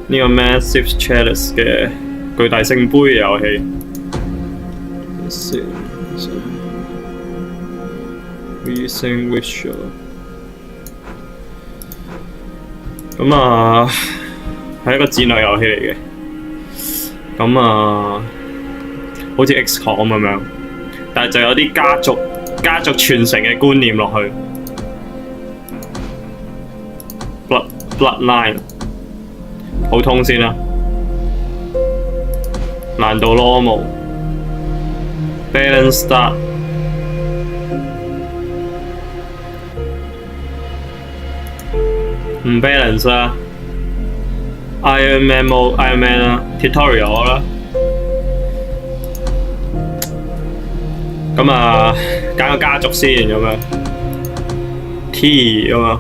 呢個 Massive Chalice 嘅巨大聖杯嘅遊戲。Recent Visual。咁啊，係一個戰略遊戲嚟嘅。咁啊，好似 Xcom 咁樣，但係就有啲家族傳承嘅觀念落去。Bloodline 普通先啦，難度 normal。Balance start。唔 balance 啦 ，Iron Man 冇 Iron Man 啦 ，tutorial 啦。咁啊，揀個家族先咁樣 ，T 咁樣。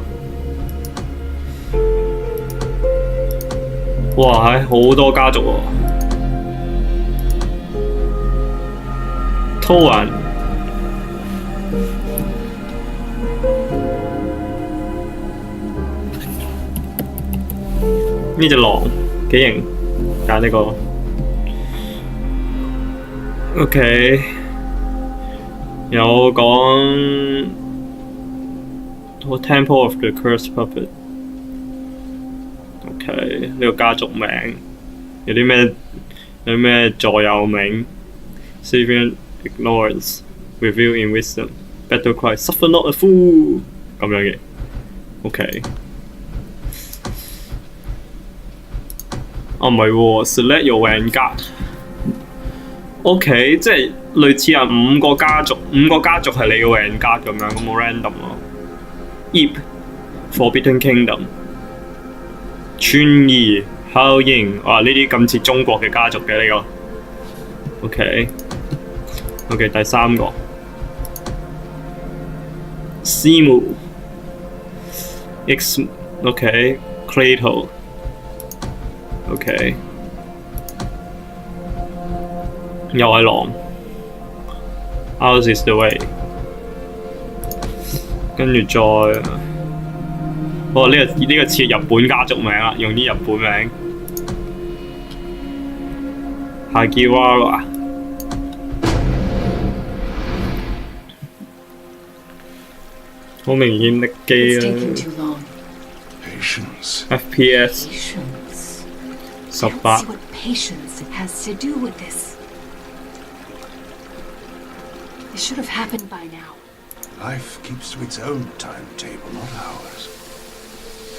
哇，係好多家族喎。偷人。呢隻狼幾型，揀呢個。OK， 有講 Temple of the Cursed Puppet。OK， 呢個家族名有啲咩座右銘 ？Saving ignorance, reveal in wisdom, battle cry, suffer not a fool 咁樣嘅。OK。哦，唔係喎 ，select your vanguard。OK， 即係類似係五個家族係你嘅 vanguard 咁樣，咁好 random 咯。Forbidden Kingdom、川義、孝英，哇！呢啲咁似中國嘅家族嘅呢個。OK， 第三個。Simu、Clayton。OK， 又係狼 ，Ours is the way。跟住再，呢個似日本家族名啦，用啲日本名。Hagiwara。好明顯的機啦 ，FPS。18。See what patience has to do with this. It should have happened by now. Life keeps to its own timetable, not ours.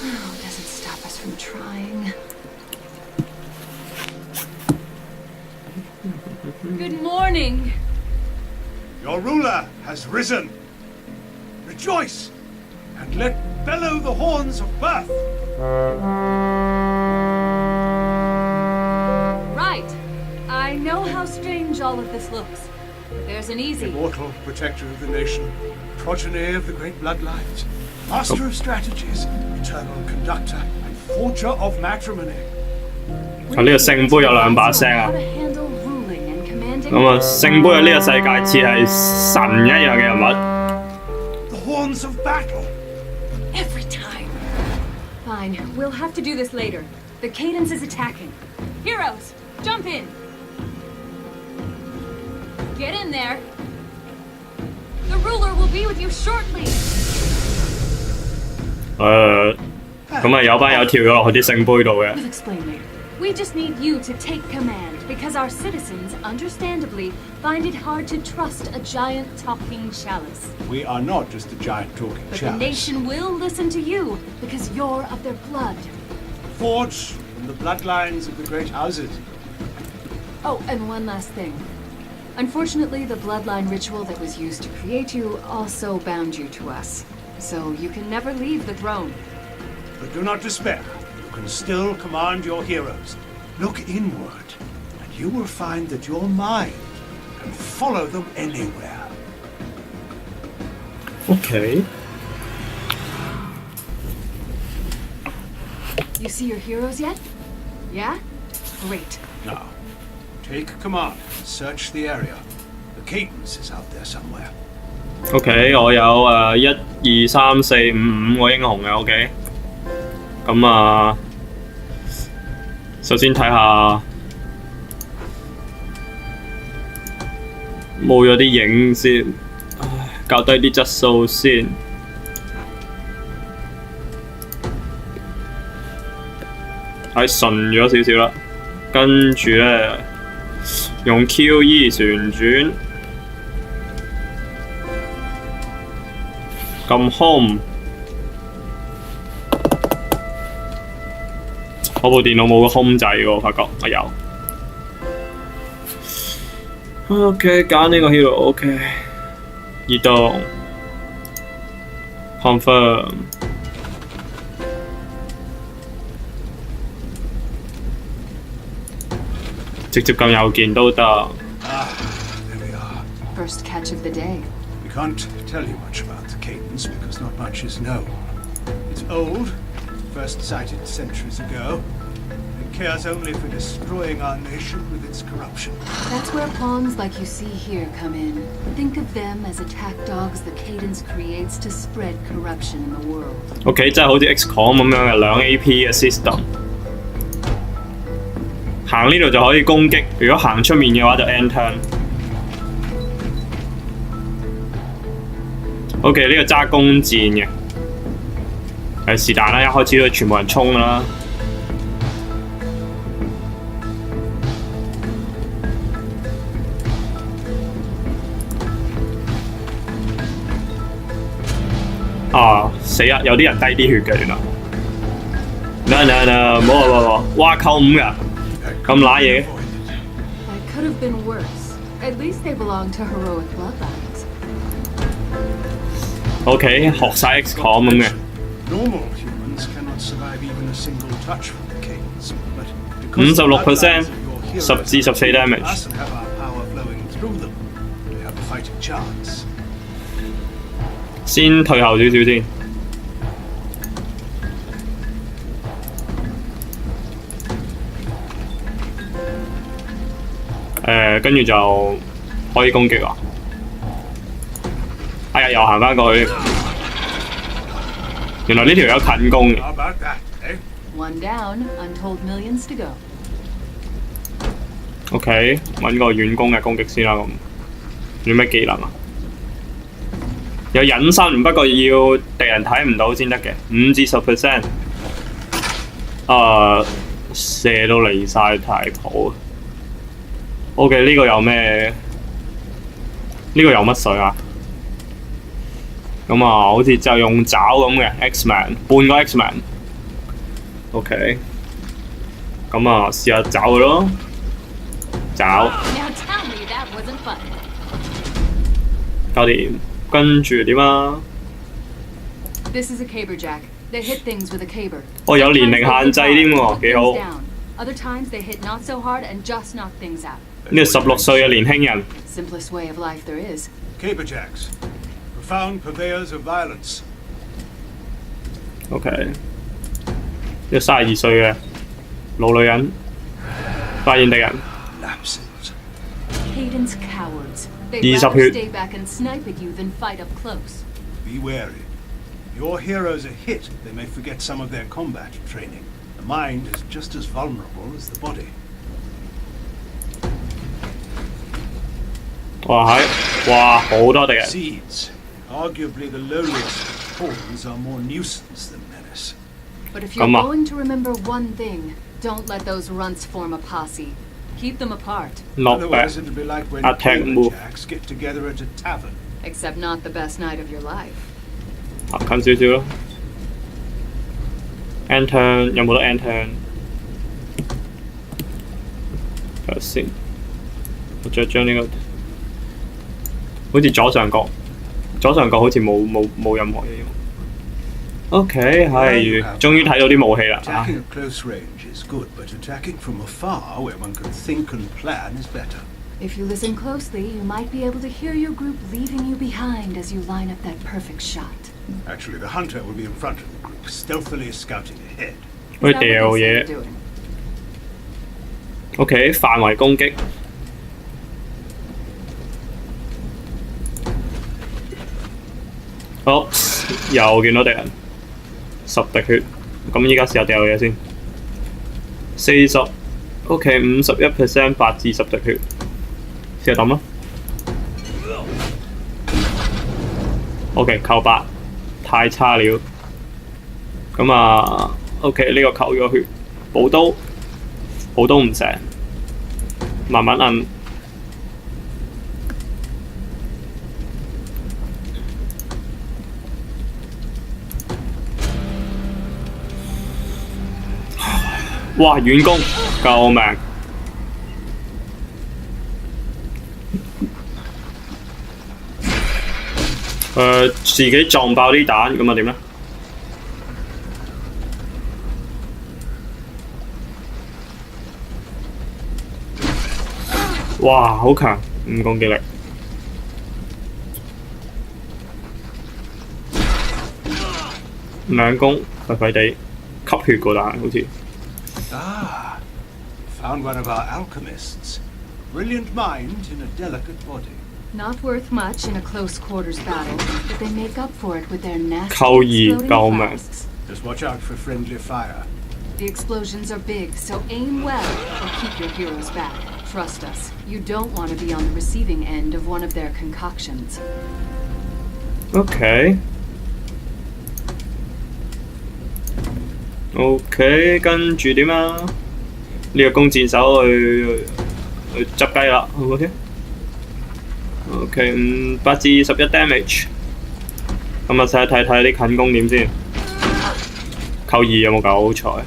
Oh, it doesn't stop us from trying. Good morning. Your ruler has risen. Rejoice, and let bellow the horns of birth. Right. I know how strange all of this looks, but there's an easy. Immortal protector of the nation, progeny of the great bloodlines, master of strategies, eternal conductor, and forger of matrimony. 呢個聖杯有兩把聲啊！咁啊，聖杯喺呢個世界似係神一樣嘅人物。The horns of battle. Every time. Fine, we'll have to do this later. The cadence is attacking. Heroes, jump in. Get in there. The ruler will be with you shortly. 咁啊有班友跳咗落去啲聖杯度嘅。We'll explain later. We just need you to take command because our citizens, understandably, find it hard to trust a giant talking chalice. We are not just a giant talking But chalice. the nation will listen to you because you're of their blood. Forged from the bloodlines of the great houses. Oh, and one last thing. Unfortunately, the bloodline ritual that was used to create you also bound you to us. So you can never leave the throne. But do not despair. You can still command your heroes. Look inward, and you will find that your mind can follow them anywhere. OK。You see your heroes yet? Yeah? Great. Now, take command. Search the area. The cadence is out there somewhere. OK， 我有1、2、3、4、5個英雄嘅 OK。咁啊，首先睇下冇咗啲影先，校低啲質素先。係順咗少少啦，跟住咧用 QE 旋轉，撳 Home。我部電腦冇個 Home 掣喎，我發覺我有。OK， 揀呢個 hero，OK， 移動 ，confirm。直接撳右鍵都得。There we are. First catch of the day. We can't tell you much about the cadence because not much is known. It's old, first sighted centuries ago. It cares only for destroying our nation with its corruption. That's where pawns like you see here come in. Think of them as attack dogs the cadence creates to spread corruption in the world. OK， 真係好似 Xcom 咁樣嘅2 AP 嘅 system。行呢度就可以攻擊，如果行出面嘅話就 end turn。OK， 呢個揸弓箭嘅，是但啦，一開始都全部人衝㗎啦。啊！死啦！有啲人低啲血嘅原來。嗱，冇，哇扣5㗎，咁揦嘢。That could have been worse. At least they belong to heroic bloodlines. OK， 學晒 Xcom 咁嘅。Normal humans cannot survive even a single touch from the cadence, but because 56%， 10至14 damage。 us have our power flowing through them, they have a fighting chance. 先退後少少先。跟住就可以攻擊啊！哎呀，又行翻過去。原來呢條有近攻嘅。How about that, eh? One down, untold millions to go. OK， 揾個遠攻嘅攻擊先啦。咁有咩技能啊？有隱身，不過要敵人睇唔到先得嘅，5至10%。射到離晒太譜。OK， 呢個有咩？呢個有乜水啊？咁啊，好似就用爪咁嘅 Xman， 半個 Xman。OK， 咁啊，試下爪佢咯，爪。搞掂。跟住點啊？ This is a caber jack. They hit things with a caber. 哦，有年齡限制添喎，幾好。 Other times they hit not so hard and just knock things out. 呢個16歲嘅年輕人。 Simplest way of life there is. Caberjacks, profound purveyors of violence. OK， 呢個32歲嘅老女人發現敵人。Lapses. Cadence cowards. They'd 20 rather 血。 stay back and snipe at you than fight up close. Be wary. Your heroes are hit, they may forget some of their combat training. The mind is just as vulnerable as the body. 哇係，哇好多敵人。 Seeds. Arguably the lowliest pawns are more nuisance than menace. But if you're Come on. going to remember one thing, don't let those runts form a posse. Keep them apart. Not bad. Otherwise it'll be like when Attack move. Caberjacks get together at a tavern. Except not the best night of your life. 近少少咯。End turn 有冇得 end turn？ 睇下先，我再將呢個，好似左上角好似冇任何嘢用。OK， 係，終於睇到啲武器啦。 Attacking at close range is good, but attacking from afar, where one can think and plan, is better. If you listen closely, you might be able to hear your group leaving you behind as you line up that perfect shot. Actually, the hunter will be in front of the group, stealthily scouting ahead. 可以 Is that 掉 what they say 嘢 you're doing? OK， 範圍攻擊。好，又見到敵人，10滴血。咁依家試下掉嘢先。40 ，OK 51% 8至10滴血，試下抌啦。OK 扣8，太差了。咁啊 ，OK 呢個扣咗血，補刀唔成，慢慢摁。哇！遠攻，救命！自己撞爆啲蛋，咁啊點咧？哇！好強，5攻擊力。2攻，廢廢地，吸血個蛋好似。Ah, found one of our alchemists. Brilliant mind in a delicate body. Not worth much in a close quarters battle, but they make up for it with their nasty 扣2 exploding 救命！ flasks. Just watch out for friendly fire. The explosions are big, so aim well or keep your heroes back. Trust us, you don't want to be on the receiving end of one of their concoctions. OK， 跟住點啊？呢個弓箭手去執雞啦 ，OK， 8至11 damage。咁啊，睇啲近攻點先。扣2有冇搞錯？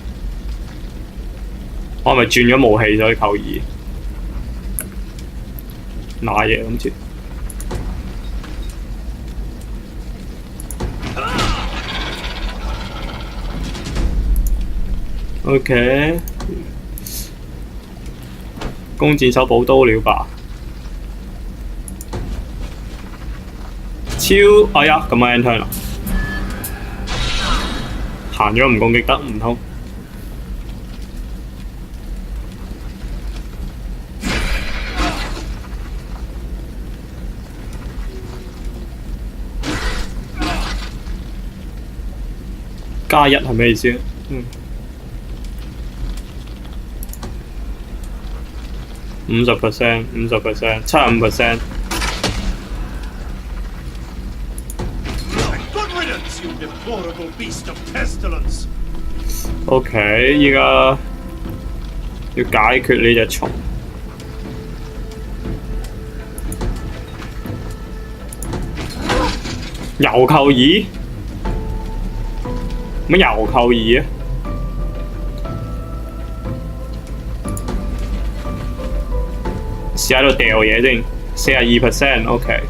我係咪轉咗武器所以扣2？瀨嘢今次。OK， 弓箭手補刀了吧？哎呀，咁啊 end turn 啦，行咗唔攻擊得唔通？+1係咩意思？50%、50%、75%。Good riddance, you deplorable beast of pestilence. OK， 依家要解決呢隻蟲。又扣2？乜又扣2啊？試喺度掉嘢先，42% OK。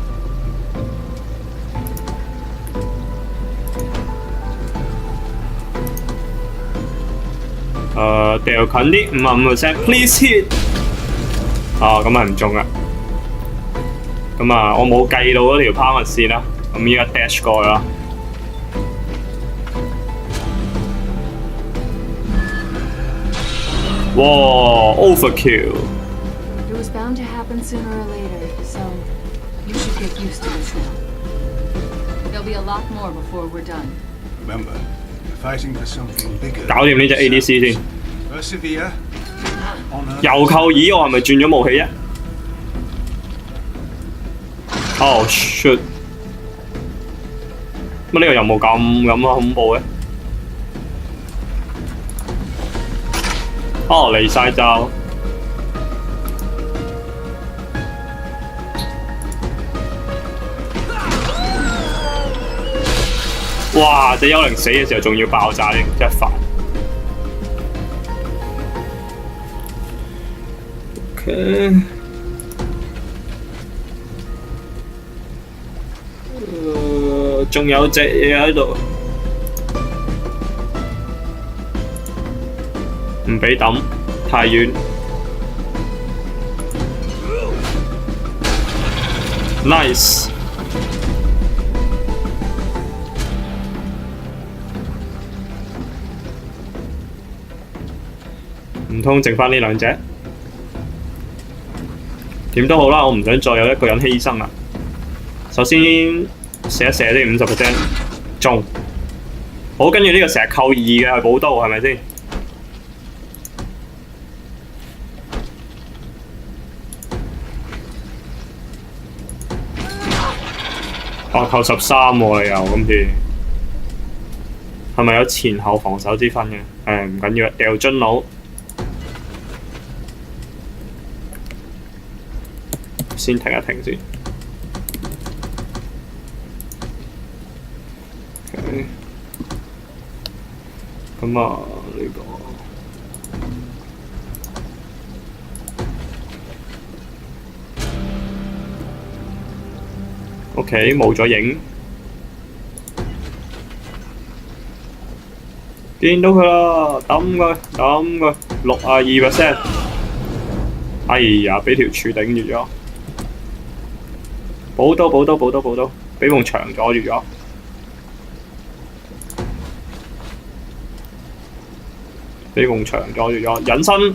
掉近啲55% please hit。咁係唔中啦。咁啊，我冇計到嗰條拋物線啦。咁依家 dash 過去啦。哇 ！overkill。It was bound to happen sooner or later, so you should get used to this now. There'll be a lot more before we're done. Remember, you're fighting for something bigger. 搞掂呢隻 ADC 先。Persevere. Honor. 又扣2，我係咪轉咗武器啫？Oh shit！ 乜呢個任務咁恐怖嘅？離晒罩。哇！隻幽靈死嘅時候仲要爆炸添，真係煩。OK。仲有隻嘢喺度，唔俾抌，太遠。Nice。唔通剩翻呢兩隻？點都好啦，我唔想再有一個人犧牲啦。首先射一射啲50%中，好，跟住呢個成日扣2嘅係補刀係咪先？哦，扣13喎，你又今次係咪有前後防守之分嘅？唔緊要，掉樽佬。先停一停先。Okay. 咁啊，呢個。OK， 冇咗影，見到佢啦，抌佢62%，哎呀，俾條柱頂住咗，補刀，俾埲牆阻住咗，隱身。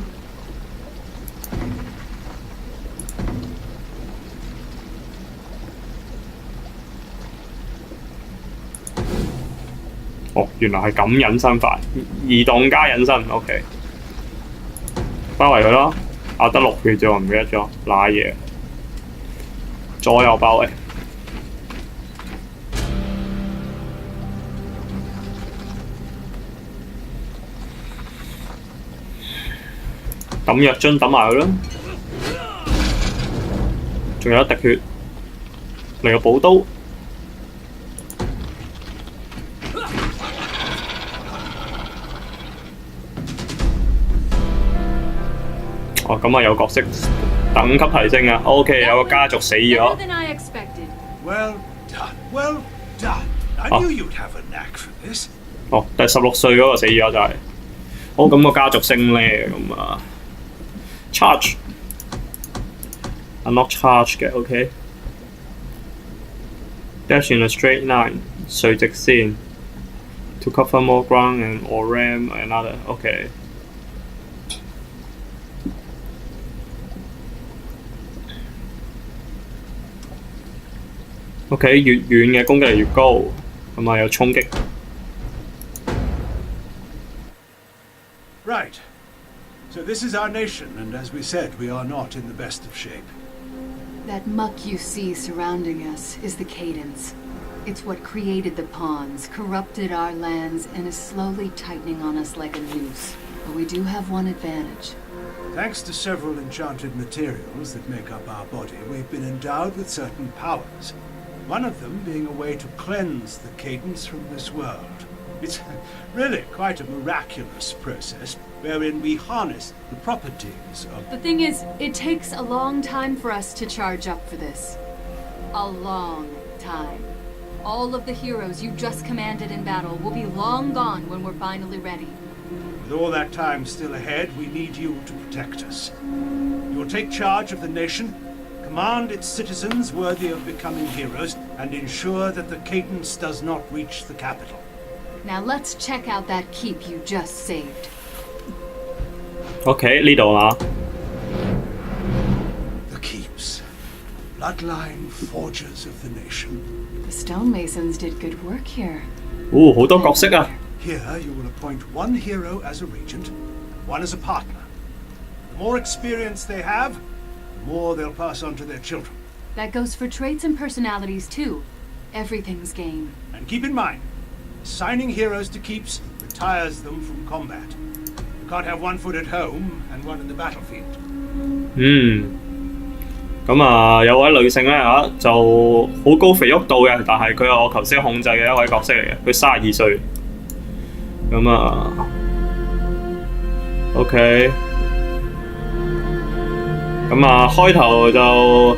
哦，原來係咁隱身法，移動加隱身 ，OK。包圍佢咯，得6血啫喎，唔記得咗，賴嘢。左右包圍。抌藥樽抌埋佢啦，仲有一滴血，嚟個補刀。哦，咁啊有角色等級提升啊 ，OK， 有個家族死咗。Well done. I knew you'd have a knack for this. 哦，第16歲嗰個死咗就係。好，咁個家族升咧，咁啊 ，charge， unlock charge 嘅 ，OK。Dash in a straight line， 垂直線 ，to cover more ground and or ram another，OK。OK， 越遠嘅攻擊力越高，咁啊有衝擊。Right. So this is our nation, and as we said, we are not in the best of shape. That muck you see surrounding us is the cadence. It's what created the pawns, corrupted our lands, and is slowly tightening on us like a noose. But we do have one advantage. Thanks to several enchanted materials that make up our body, we've been endowed with certain powers. One of them being a way to cleanse the cadence from this world. It's really quite a miraculous process wherein we harness the properties of... The thing is, it takes a long time for us to charge up for this. A long time. All of the heroes you just commanded in battle will be long gone when we're finally ready. With all that time still ahead, we need you to protect us. You'll take charge of the nation, command its citizens worthy of becoming heroes, and ensure that the cadence does not reach the capital. Now let's check out that keep you just saved. OK， 呢度啊。The keeps. Bloodline forgers of the nation. The stonemasons did good work here. 哦，好多角色啊！ Here you will appoint one hero as a regent, one as a partner. The more experience they have, the more they'll pass on to their children. That goes for traits and personalities too. Everything's game. And keep in mind, assigning heroes to keeps retires them from combat. You can't have one foot at home and one in the battlefield. 咁啊，有位女性咧就好高肥沃度嘅，但係佢係我頭先控制嘅一位角色嚟嘅，佢32歲。咁啊 ，OK。咁啊，開頭就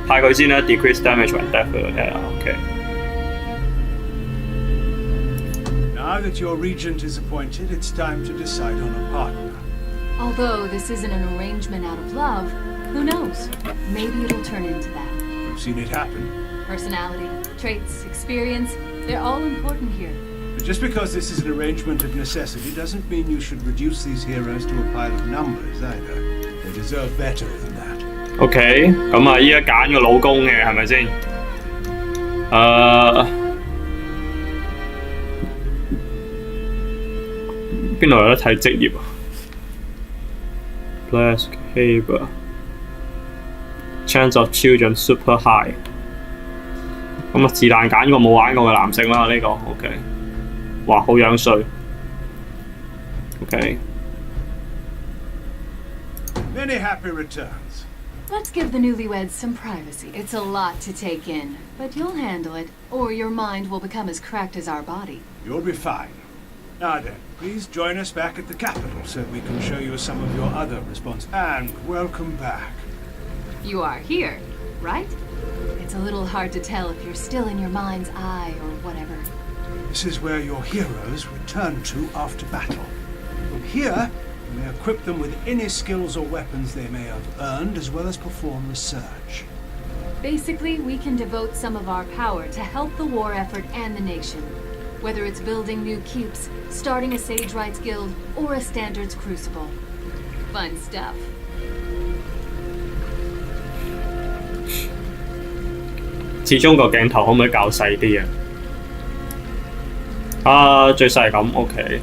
派佢先啦 ，decrease damage when death 睇下 ，OK。Now that your regent is appointed, it's time to decide on a partner. Although this isn't an arrangement out of love, who knows? Maybe it'll turn into that. We've seen it happen. Personality, traits, experience, they're all important here. But just because this is an arrangement of necessity doesn't mean you should reduce these heroes to a pile of numbers either. They deserve better than that. OK， 咁啊，依家揀個老公嘅係咪先？邊度有得睇職業啊 ？Blessed behavior, chance of children super high. 咁啊，是但揀個冇玩過嘅男性啦，呢、個 OK。哇，好樣衰。OK。 Many happy returns. Let's give the newlyweds some privacy. It's a lot to take in, but you'll handle it, or your mind will become as cracked as our body. You'll be fine. Now then, please join us back at the capital so we can show you some of your other responses. And welcome back. You are here, right? It's a little hard to tell if you're still in your mind's eye or whatever. This is where your heroes return to after battle. From here, you may equip them with any skills or weapons they may have earned, as well as perform research. Basically, we can devote some of our power to help the war effort and the nation. Whether it's building new keeps, starting a Sage Rights Guild, or a Standards Crucible. Fun stuff. 始終個鏡頭可唔可以較細啲啊？啊，最細係咁 OK。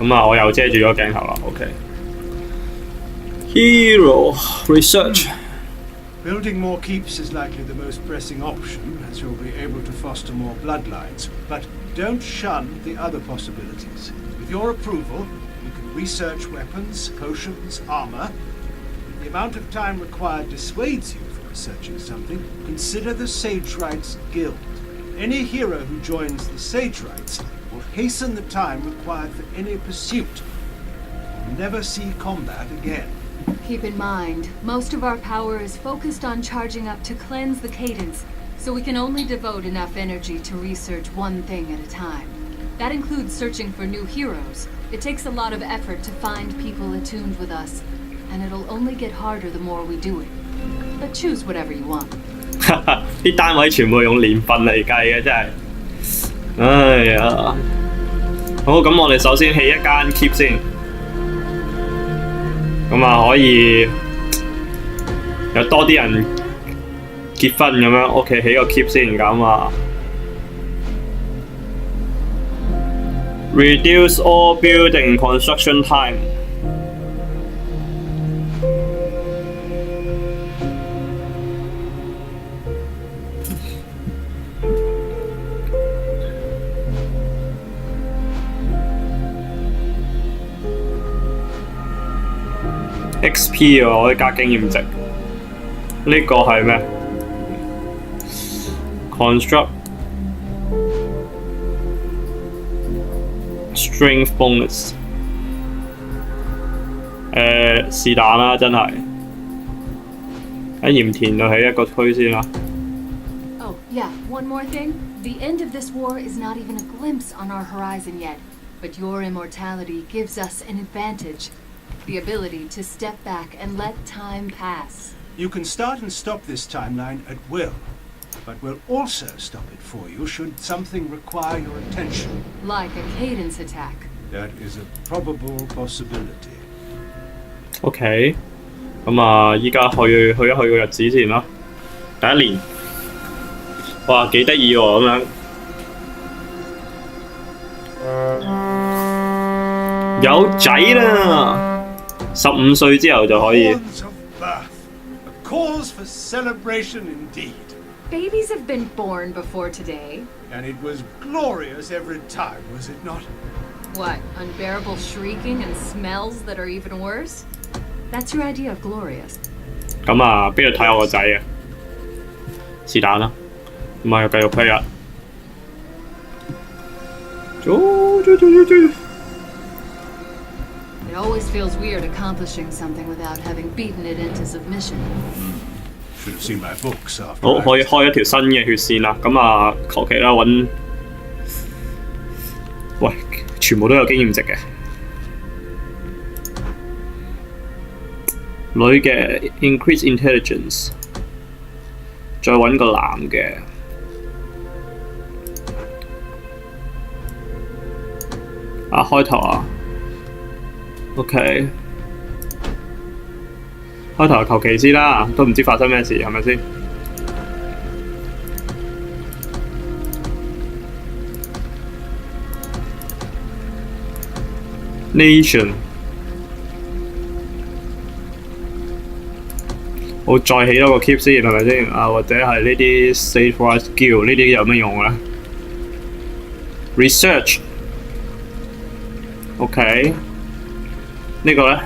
咁啊，我又遮住咗鏡頭啦 OK。Hero Research。 Building more keeps is likely the most pressing option, as you'll be able to foster more bloodlines. But don't shun the other possibilities. With your approval, you can research weapons, potions, armor. If the amount of time required dissuades you from researching something, consider the Sage Rights Guild. Any hero who joins the Sage Rights will hasten the time required for any pursuit. You'll never see combat again. Keep in mind, most of our power is focused on charging up to cleanse the cadence, so we can only devote enough energy to research one thing at a time. That includes searching for new heroes. It takes a lot of effort to find people attuned with us, and it'll only get harder the more we do it. But choose whatever you want. 啲單位全部用年份嚟計嘅，真係。哎呀，好，咁我哋首先起一間 keep 先。咁啊，可以有多啲人結婚咁樣。OK， 起個 keep 先咁啊。Reduce all building construction time。XP 啊，我可以加經驗值。呢個係咩 ？Construct Strength Bonus。是但啦，真係喺鹽田度起一個區先啦。Oh, yeah, one more thing. The end of this war is not even a glimpse on our horizon yet, but your immortality gives us an advantage. The ability to step back and let time pass. You can start and stop this timeline at will, but we'll also stop it for you should something require your attention. Like a cadence attack. That is a probable possibility. OK， 咁啊，依家去一去個日子先啦。第一年，哇，幾得意喎咁樣。有仔啦！15歲之後就可以。Horns of birth, a cause for celebration indeed. Babies have been born before today. And it was glorious every time, was it not? What, unbearable shrieking and smells that are even worse? That's your idea of glorious. 咁啊，邊度睇我個仔啊？是但啦，咁啊，繼續批啊！It always feels weird accomplishing something without having beaten it into submission. Should have seen my books after. 好，可以開一條新嘅血線啦。咁啊，求其啦，揾，喂，全部都有經驗值嘅。女嘅 increase intelligence， 再揾個男嘅。啊，開頭啊 ，OK， 開頭求其先啦，都唔知發生咩事，係咪先？Nation 我再起多個 keep 先，係咪先？啊，或者係呢啲 save for skill 呢啲有咩用咧 ？Research，OK，呢個咧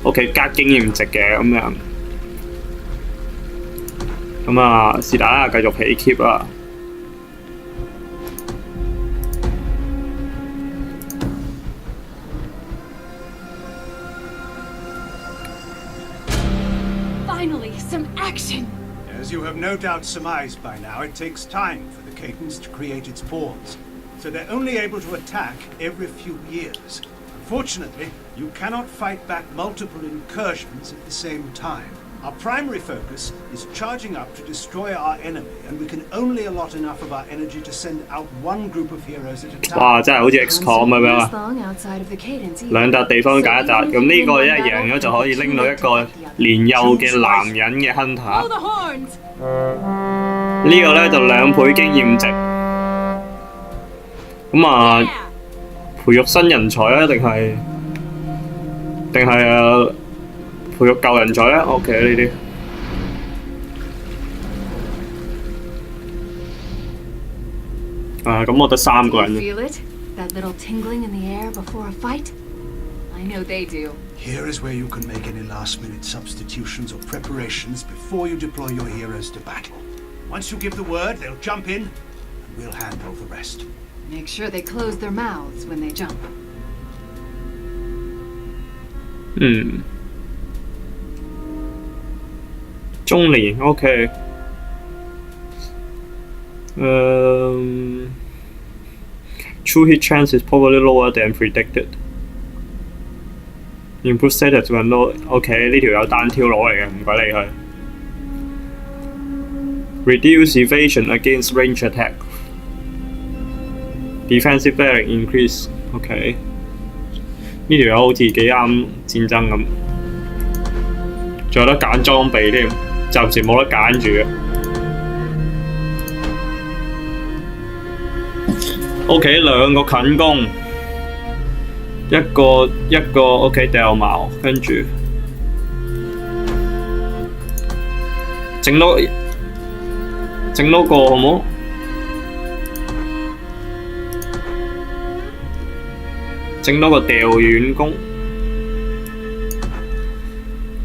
，OK 加經驗值嘅咁樣，咁啊是但啦，繼續起 keep 啦。Finally, some action! As you have no doubt surmised by now, it takes time for the cadence to create its pawns, so they're only able to attack every few years. Unfortunately, you cannot fight back multiple incursions at the same time. Our primary focus is charging up to destroy our enemy, and we can only allot enough of our energy to send out one group of heroes at a time. 哇！真係好似 Xcom 咁樣啊！ outside of the cadence, 兩笪地方揀一笪，咁呢個一贏咗就可以拎到一個年幼嘅男人嘅 hunter。Blow the horns! 呢個咧就2倍經驗值。咁啊，培育新人才啊，定係培育舊人才咧 ？OK 呢啲。咁我得3個人。 Feel it? That little tingling in the air before a fight? I know they do. Here is where you can make any last-minute substitutions or preparations before you deploy your heroes to battle. Once you give the word, they'll jump in, and we'll handle the rest. Make sure they close their mouths when they jump. 中年 OK。True hit chance is probably lower than predicted. Improve status when low. OK 呢條有單挑攞嚟嘅，唔鬼理佢。Reduce evasion against range attack. Defensive bearing increase. OK 呢條友好似幾啱戰爭咁，仲有得揀裝備添，暫時冇得揀住嘅。OK 2個近攻，一個 OK 掉矛，跟住整多個好冇？整多個掉遠攻，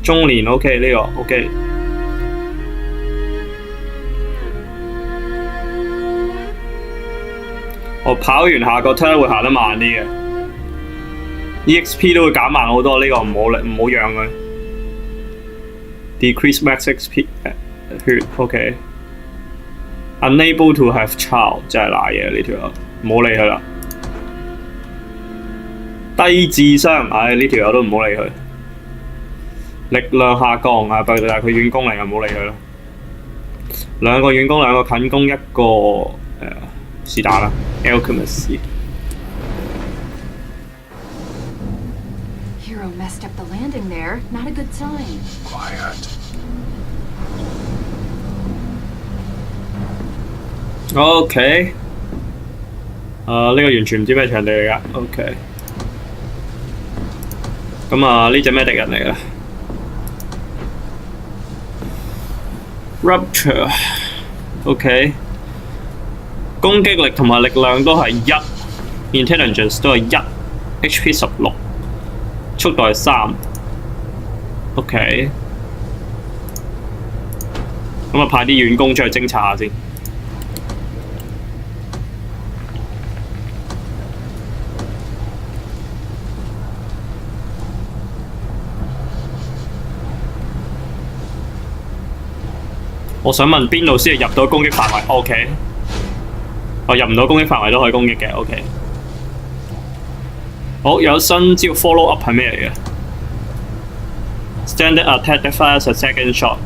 中年 OK 呢個 OK。我跑完下個 turn 會行得慢啲嘅 ，EXP 都會減慢好多。呢、個唔好讓佢。Decrease max XP 血 OK。Unable to have child 真係賴嘢呢條友，唔好理佢啦。低智商，呢條友都唔好理佢。力量下降但係佢遠攻嚟又唔好理佢啦。2個遠攻，2個近攻，一個是但啦。Alchemist. Hero messed up the landing there. Not a good sign. Quiet. OK。呢個完全唔知咩場地嚟㗎。OK。咁呢隻咩敵人嚟㗎 ？Rupture。OK。攻擊力同埋力量都係1 ，intelligence 都係1 ，HP 16，速度係3。OK， 咁派啲遠攻出去偵察下先。我想問邊度先係入到攻擊範圍 ？OK。我入唔到攻擊範圍都可以攻擊嘅 ，OK。好，有新招 follow up 係咩嚟嘅 ？Standard attack that fires a second shot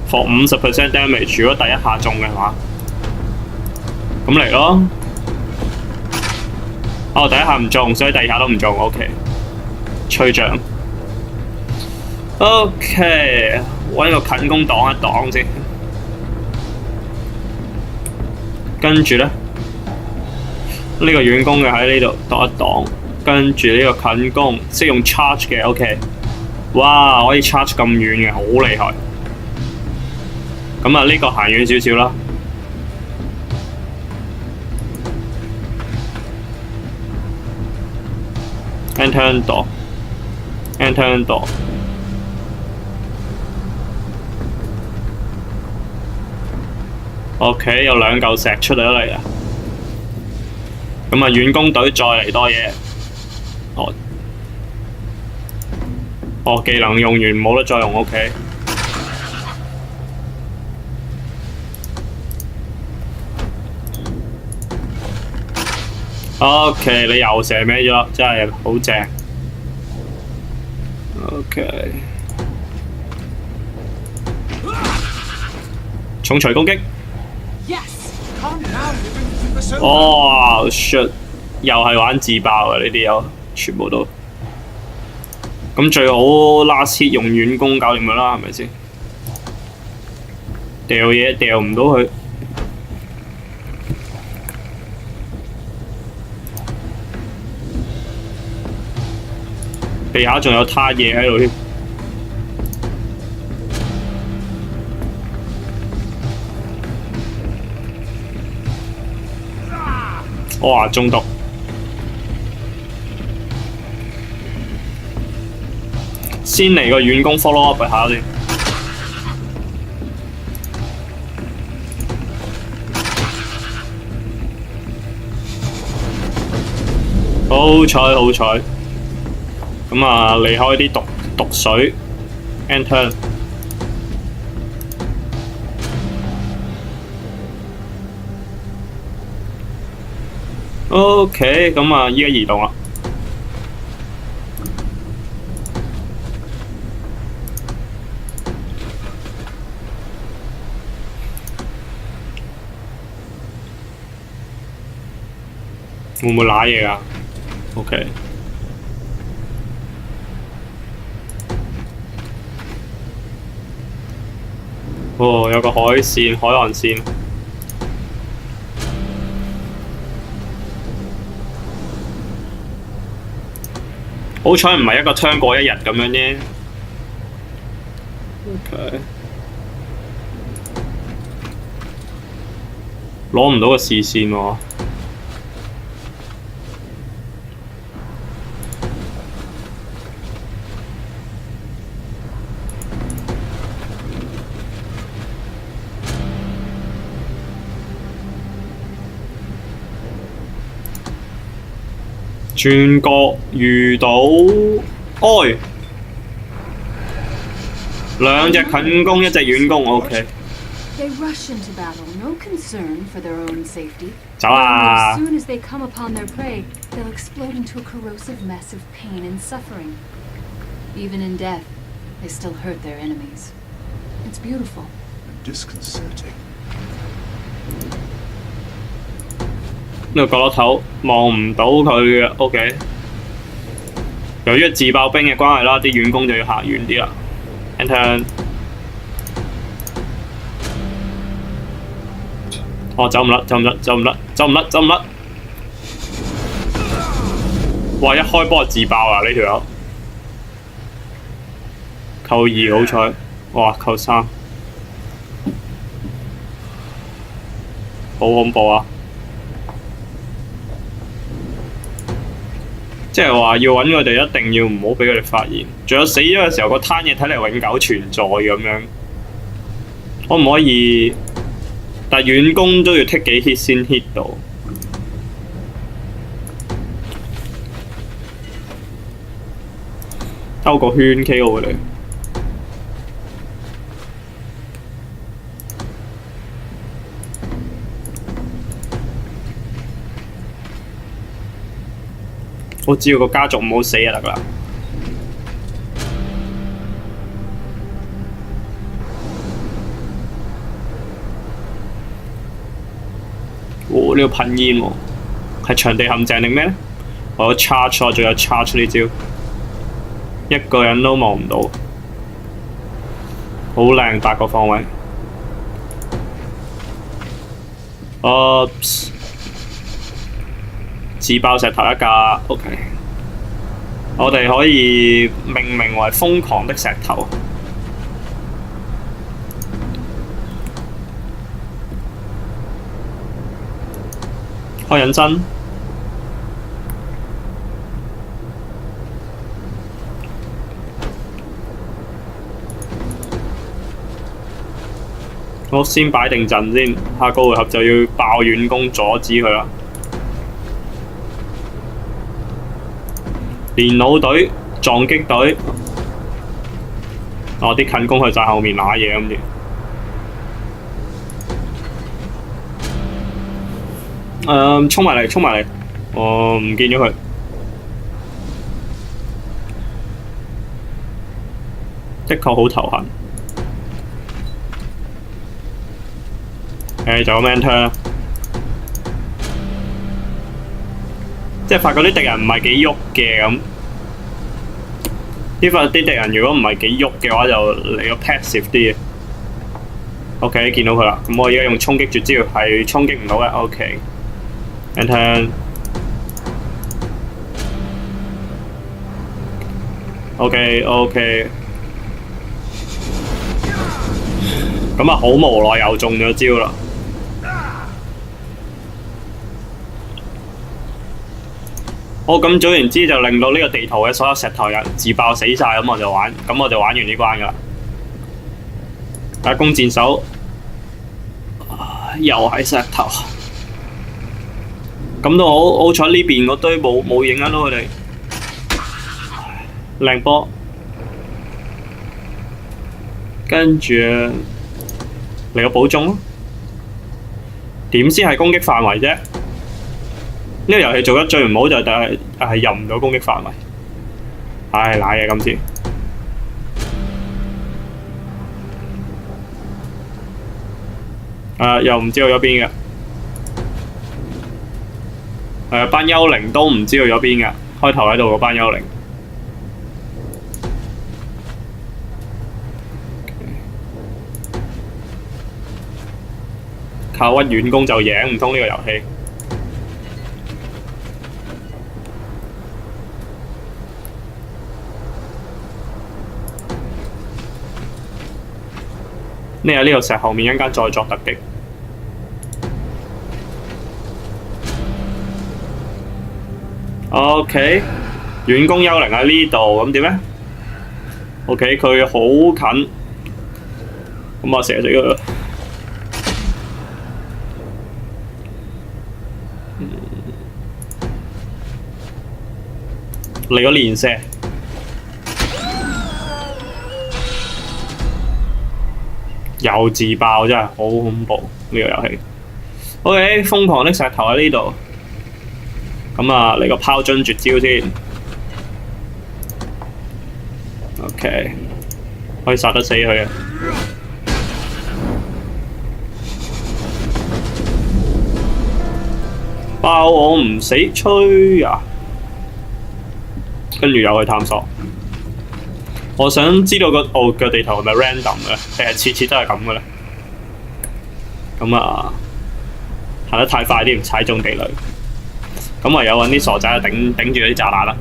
for 50% damage。如果第一下中嘅話，咁嚟咯。第一下唔中，所以第二下都唔中 ，OK。吹脹 ，OK。揾個近攻擋一擋先。跟住咧，呢個遠攻嘅喺呢度擋一擋，跟住呢個近攻識用 charge 嘅 ，OK。哇！可以 charge 咁遠嘅，好厲害。咁啊，呢個行遠少少啦。Enter door. Enter door. OK， 有2嚿石出咗嚟啦。咁啊，遠攻隊再嚟多嘢。技能用完冇得再用 ，OK。OK， 你又射咩咗？真係好正。OK， 重錘攻擊。哦 ，shit！ 又係玩自爆啊！呢啲有全部都。咁最好 last hit 用遠攻搞掂佢啦，係咪先？掉嘢掉唔到佢。地下仲有攤嘢喺度添。哇！中毒。先嚟個遠攻 follow up 下先。好彩好彩。咁啊，離開啲毒水 ，enter。OK， 咁啊，依家移動啦。會唔會揦嘢㗎 ？OK。哦，有個海岸線。好彩唔係一個 turn 過一日咁樣啫。OK。攞唔到個視線喎。轉角遇到哀，2隻近攻，1隻遠攻 ，OK。They rush into battle, no concern for their own safety. 走啊！ As soon as they come upon their prey, they'll explode into a corrosive mess of pain and suffering. Even in death, they still hurt their enemies. It's beautiful. Disconcerting. 呢個角落頭望唔到佢嘅 ，OK。由於自爆兵嘅關係啦，啲遠攻就要行遠啲啦。Enter。哦，走唔甩，走唔甩，走唔甩，走唔甩，走唔甩。哇！一開波就自爆啊！呢條友。扣2好彩，哇！扣3，好恐怖啊！即係話要揾佢哋，一定要唔好俾佢哋發現。仲有死咗嘅時候，個攤嘢睇嚟永久存在咁樣，可唔可以？但係遠攻都要 take 幾 hit 先 hit 到。兜個圈 KO 佢哋。我只要個家族唔好死就得㗎啦。哦，呢個噴煙喎，係場地陷阱定咩咧？我有 charge 咗，仲有 charge 呢招，一個人都望唔到，好靚8個方位。Oops， 自爆石頭一架 ，OK。我哋可以命名為瘋狂的石頭。開引申。我先擺定陣先，下個回合就要爆遠攻阻止佢啦。電腦隊、撞擊隊，啲近攻去晒後面揦嘢，跟住。衝埋嚟，衝埋嚟！我唔見咗佢。的確好頭痕。就咁 enter， 即係發覺啲敵人唔係幾喐嘅咁。啲敵人如果唔係幾喐嘅話，就嚟個 passive 啲嘅。OK， 見到佢啦。咁我而家用衝擊絕招，係衝擊唔到嘅。OK，enter。OK。咁啊，好無奈又中咗招啦。咁總言之就令到呢個地圖嘅所有石頭人自爆死晒，咁我就玩完呢關噶啦。攻箭手，又係石頭。咁都好彩呢邊嗰堆冇影響到佢哋。靚波，跟住嚟個補中咯。點先係攻擊範圍啫？呢個遊戲做得最唔好就係入唔到攻擊範圍。唉，賴嘢今次。又唔知道咗邊嘅。班幽靈都唔知道咗邊嘅。開頭喺度嗰班幽靈。靠屈遠攻就贏唔通呢個遊戲。呢喺呢個石後面一間再作突擊。OK， 遠攻幽靈喺呢度，咁點咧 ？OK， 佢好近，咁我射死佢。嚟個連射。又自爆真係好恐怖呢個遊戲。OK， 瘋狂的石頭喺呢度。咁啊，嚟個拋樽絕招先。OK， 可以殺得死佢啊！爆我唔死，吹啊！跟住又去探索。我想知道個嘅地圖係咪 random 嘅，定係次次都係咁嘅咧？咁啊，行得太快啲，唔踩中地雷。咁唯有揾啲傻仔頂住嗰啲炸彈啦。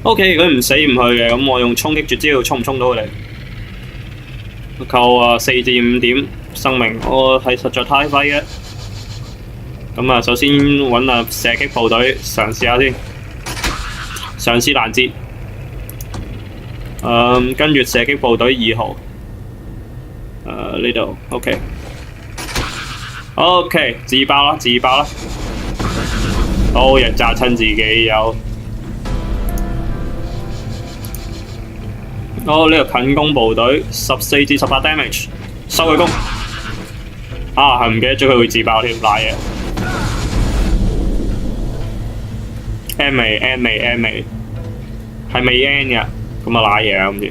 OK， 如果唔死唔去嘅，咁我用衝擊絕招衝唔衝到佢哋？扣4至5點生命，我係實在太廢嘅。咁啊，首先揾射擊部隊嘗試下先，嘗試攔截。跟住射擊部隊2號。呢度 OK， 自爆啦，都日炸親自己有。呢個近攻部隊14至18 damage， 收佢攻。係唔記得咗佢會自爆添，賴嘢。N 未，係未 N 嘅，咁賴嘢啊，咁住。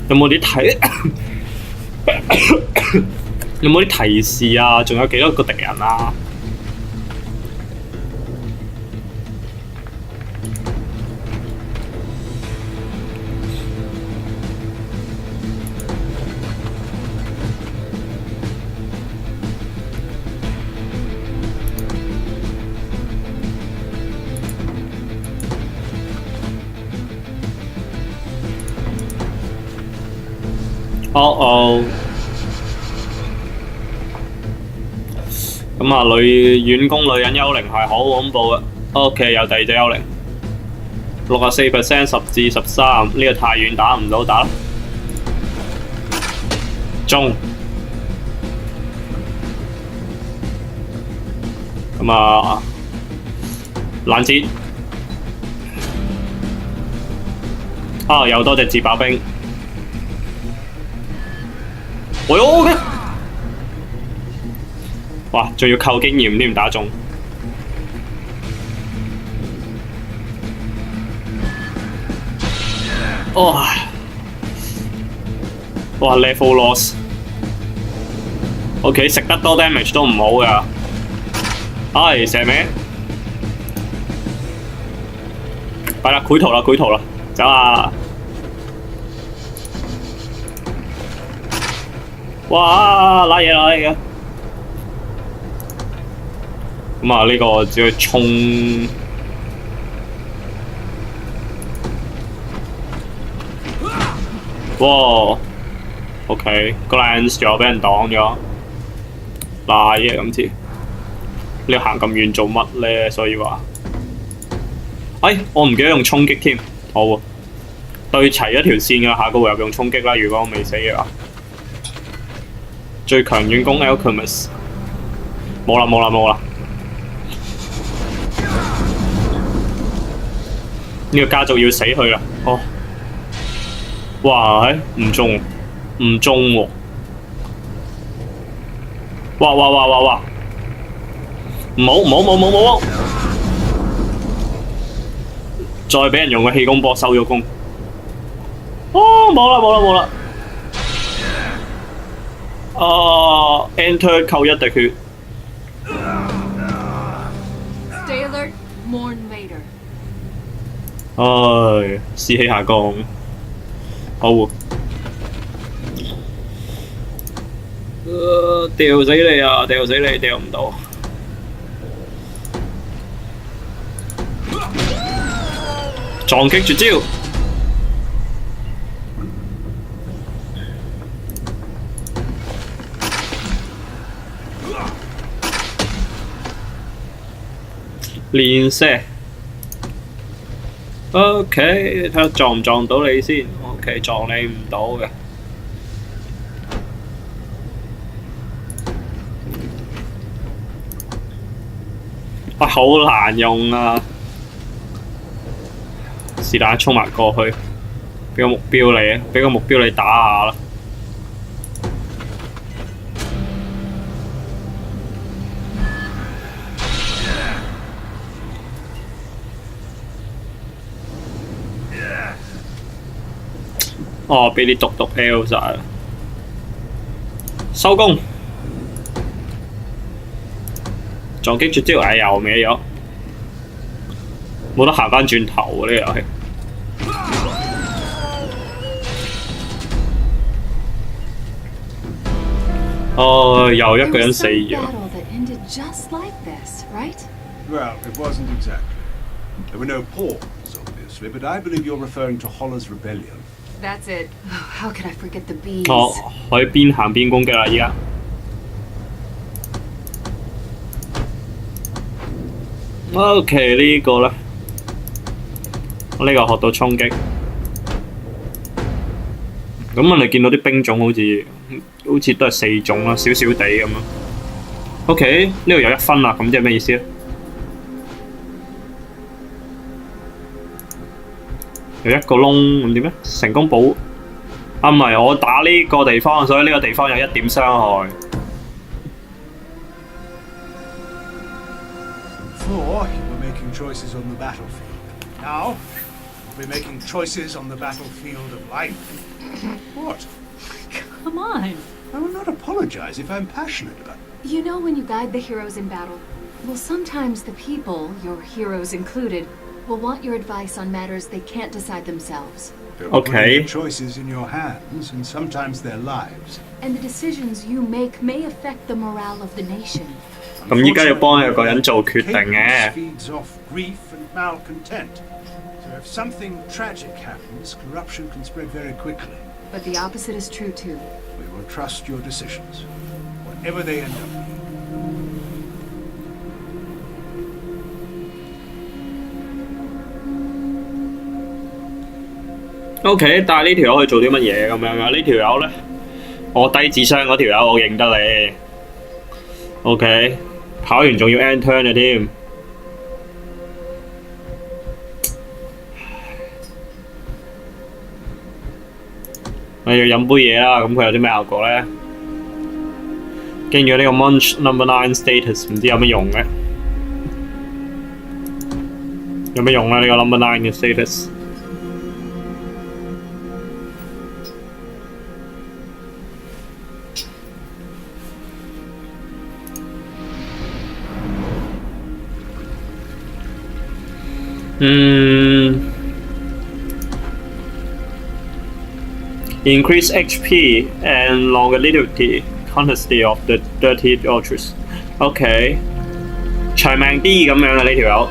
有冇啲提示啊？仲有幾多個敵人啊？哦。咁啊，遠攻女人幽靈係好恐怖嘅。OK， 有第二隻幽靈，64% 10至13，呢個太遠打唔到，打啦。中。咁啊，攔截。啊，又多隻自爆兵。喂，OK。哇，仲要扣經驗添，打中。哇！哇 ，level loss。OK， 食得多 damage 都唔好噶。唉，射咩？係啦，繪圖啦，繪圖啦，走啊！哇！拉嘢拉嘢！咁啊，呢個只要衝。哇 ！OK， glance 仲有俾人擋咗，拉嘢今次。你行咁遠做乜咧？所以話，我唔記得用衝擊添，好喎，對齊一條線嘅，下個回合用衝擊啦。如果我未死嘅話，最強遠攻 Alchemist， 冇啦冇啦冇啦。呢個家族要死去啦！哦，哇！唔中，唔中喎！哇！唔好！再俾人用個氣功波收咗功。哦，冇啦！Enter 扣1滴血。Stay alert, mourn later. 唉，士氣下降。好喎。掉死你啊！掉死你，掉唔到。撞擊絕招。連射。OK， 睇下撞唔撞到你先。OK， 撞你唔到嘅。好難用啊！是但衝埋過去，俾個目標你啊！俾個目標你打下啦。哦，俾啲毒 L 晒啦，收工。撞擊絕招，又歪咗，冇得行翻轉頭喎！呢個遊戲。哦，又一個人死咗。Well, it wasn't exactly. There were no pawns, obviously, but I believe you're referring to Hollow's rebellion. That's it. Oh, how could I forget the bees? 哦，可以邊行邊攻擊啦！依家。OK， 呢個咧，呢個學到衝擊。咁你見到啲兵種好似都係4種啦，少少地咁咯。OK， 呢度有1分啦，咁即係咩意思咧？有1個窿，咁點咧？成功補啊！唔係，我打呢個地方，所以呢個地方有1點傷害。Before, you were making choices on the battlefield. Now, you'll be making choices on the battlefield of life. What? Come on. I will not apologize if I'm passionate about it. You know when you guide the heroes in battle, well, sometimes the people, your heroes included, will want your advice on matters they can't decide themselves. Okay. Choices in your hands, and sometimes their lives. And the decisions you make may affect the morale of the nation. 咁依家要幫一個人做決定嘅。Feeds off grief and malcontent. So if something tragic happens, corruption can spread very quickly. But the opposite is true too. We will trust your decisions, whatever they end up being. OK， 但係呢條友去做啲乜嘢咁樣啊？呢條友咧，我低智商嗰條友，我認得你。OK， 跑完仲要 end turn 嘅添。我要飲杯嘢啦，咁佢有啲咩效果咧？跟住呢個 Munch Number 9 status 唔知有咩用嘅？有咩用咧？呢個 Number 9嘅 status？Increase HP and longevity contesty of the dirty ultras. OK， 長命啲咁樣啊！呢條友。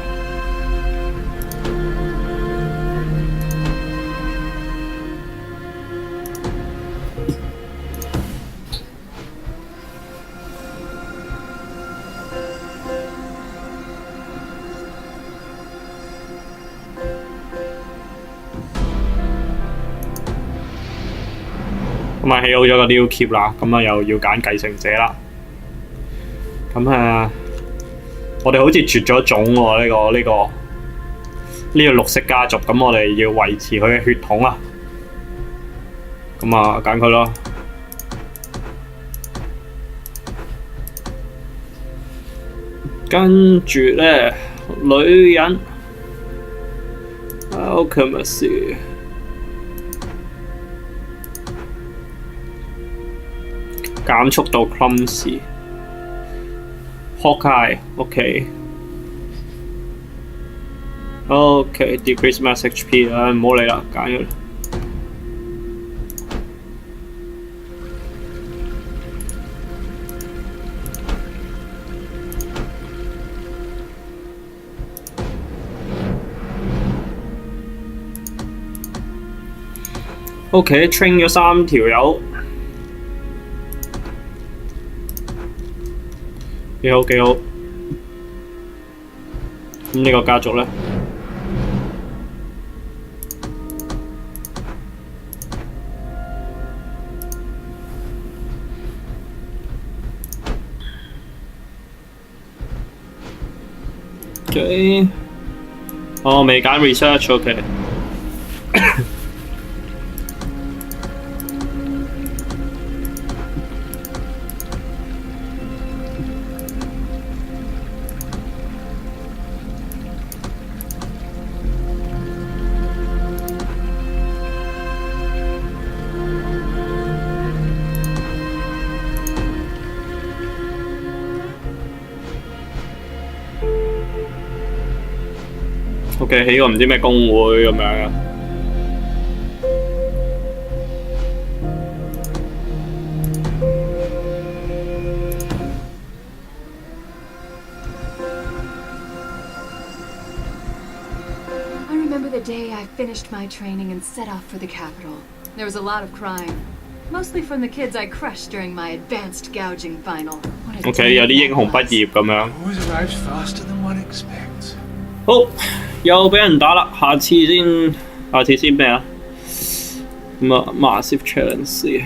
咁啊起好咗個 new keep 啦，咁啊又要揀繼承者啦。咁啊，我哋好似絕咗種喎呢個綠色家族，咁我哋要維持佢嘅血統啊。咁啊揀佢咯。跟住咧，女人 Alchemist。減速到 clumsy， Hawkeye OK decrease max HP 啦，唔好理啦，揀佢。OK train 咗3條友。幾好幾好，咁呢個家族咧，OK， 哦未揀 research OK。OK， 起個唔知咩工會咁樣。I remember the day I finished my training and set off for the capital. There was a lot of crying, mostly from the kids I crushed during my advanced gouging final. OK， 有啲英雄畢業咁樣。Always arrives faster than one expects. 好，又俾人打啦，下次先咩啊？咁啊 ，Massive Chalice。